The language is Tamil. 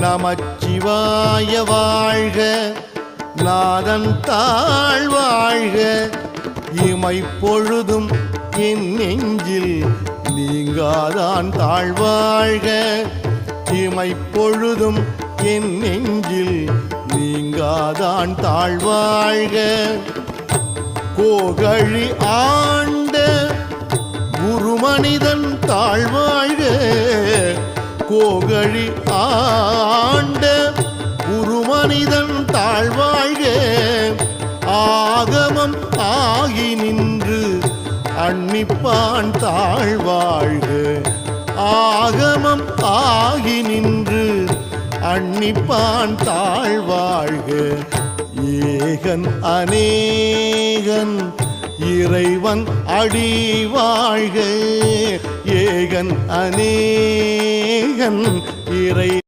நமச்சிவாய வாழ்க, நாதன் தாழ் வாழ்க, இமைப்பொழுதும் என் நெஞ்சில் நீங்காதான் தாழ்வாழ்க, இமைப்பொழுதும் என் நெஞ்சில் நீங்காதான் தாழ்வாழ்க. கோகழி ஆண்ட குருமனிதன் தாழ்வாழ்க, கோகழி ஆண்ட குருமனிதன் தாழ்வாழ்க, ஆகமம் ஆகி நின்று அன்னிப்பான் தாழ்வாழ்க, ஆகமம் ஆகி நின்று அன்னிப்பான் தாழ்வாழ்க. ஏகன் அநேகன் இறைவன் அடி வாழ்க, ஏகன் அநேகன் இறை